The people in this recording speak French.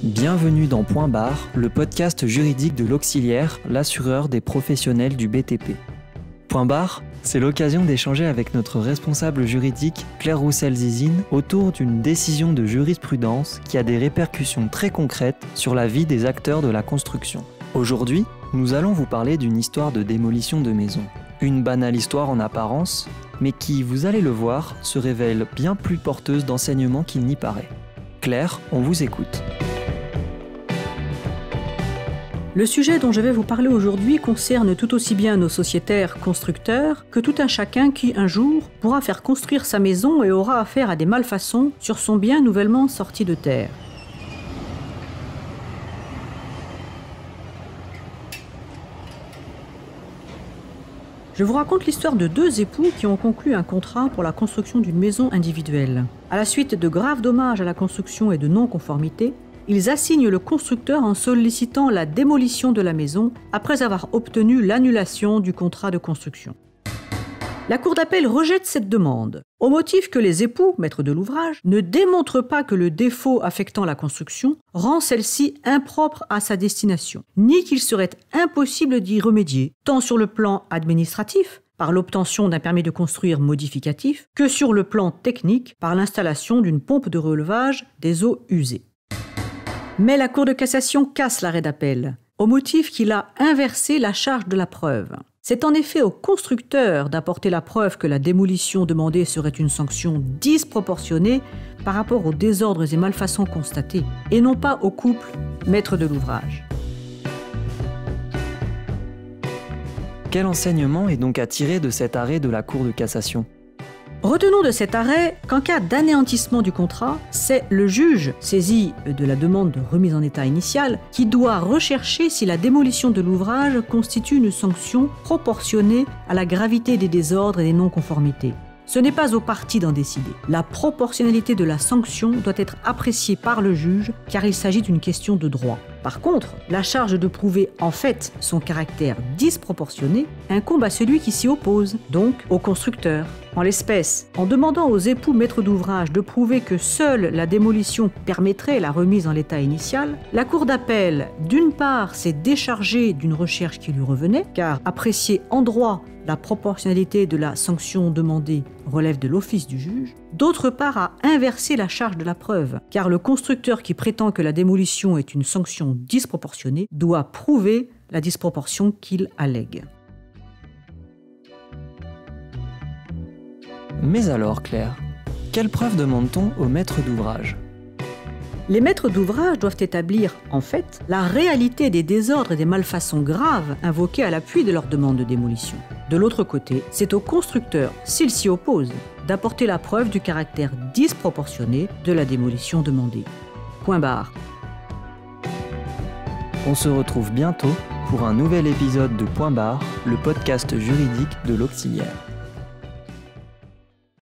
Bienvenue dans Point Barre, le podcast juridique de l'Auxiliaire, l'assureur des professionnels du BTP. Point Barre, c'est l'occasion d'échanger avec notre responsable juridique, Claire Roussel-Zizine, autour d'une décision de jurisprudence qui a des répercussions très concrètes sur la vie des acteurs de la construction. Aujourd'hui, nous allons vous parler d'une histoire de démolition de maison. Une banale histoire en apparence, mais qui, vous allez le voir, se révèle bien plus porteuse d'enseignements qu'il n'y paraît. Claire, on vous écoute. Le sujet dont je vais vous parler aujourd'hui concerne tout aussi bien nos sociétaires constructeurs que tout un chacun qui, un jour, pourra faire construire sa maison et aura affaire à des malfaçons sur son bien nouvellement sorti de terre. Je vous raconte l'histoire de deux époux qui ont conclu un contrat pour la construction d'une maison individuelle. À la suite de graves dommages à la construction et de non-conformité, ils assignent le constructeur en sollicitant la démolition de la maison après avoir obtenu l'annulation du contrat de construction. La Cour d'appel rejette cette demande, au motif que les époux, maîtres de l'ouvrage, ne démontrent pas que le défaut affectant la construction rend celle-ci impropre à sa destination, ni qu'il serait impossible d'y remédier, tant sur le plan administratif, par l'obtention d'un permis de construire modificatif, que sur le plan technique, par l'installation d'une pompe de relevage des eaux usées. Mais la Cour de cassation casse l'arrêt d'appel, au motif qu'il a inversé la charge de la preuve. C'est en effet au constructeur d'apporter la preuve que la démolition demandée serait une sanction disproportionnée par rapport aux désordres et malfaçons constatés, et non pas au couple maître de l'ouvrage. Quel enseignement est donc à tirer de cet arrêt de la Cour de cassation ? Retenons de cet arrêt qu'en cas d'anéantissement du contrat, c'est le juge, saisi de la demande de remise en état initiale, qui doit rechercher si la démolition de l'ouvrage constitue une sanction proportionnée à la gravité des désordres et des non-conformités. Ce n'est pas aux parties d'en décider. La proportionnalité de la sanction doit être appréciée par le juge, car il s'agit d'une question de droit. Par contre, la charge de prouver en fait son caractère disproportionné incombe à celui qui s'y oppose, donc au constructeur. En l'espèce, en demandant aux époux maîtres d'ouvrage de prouver que seule la démolition permettrait la remise en l'état initial, la Cour d'appel, d'une part, s'est déchargée d'une recherche qui lui revenait, car apprécier en droit la proportionnalité de la sanction demandée relève de l'office du juge, d'autre part a inversé la charge de la preuve, car le constructeur qui prétend que la démolition est une sanction disproportionnée doit prouver la disproportion qu'il allègue. Mais alors, Claire, quelle preuve demande-t-on aux maîtres d'ouvrage ? Les maîtres d'ouvrage doivent établir, en fait, la réalité des désordres et des malfaçons graves invoqués à l'appui de leur demande de démolition. De l'autre côté, c'est au constructeur, s'il s'y oppose, d'apporter la preuve du caractère disproportionné de la démolition demandée. Point barre. On se retrouve bientôt pour un nouvel épisode de Point Barre, le podcast juridique de l'Auxiliaire.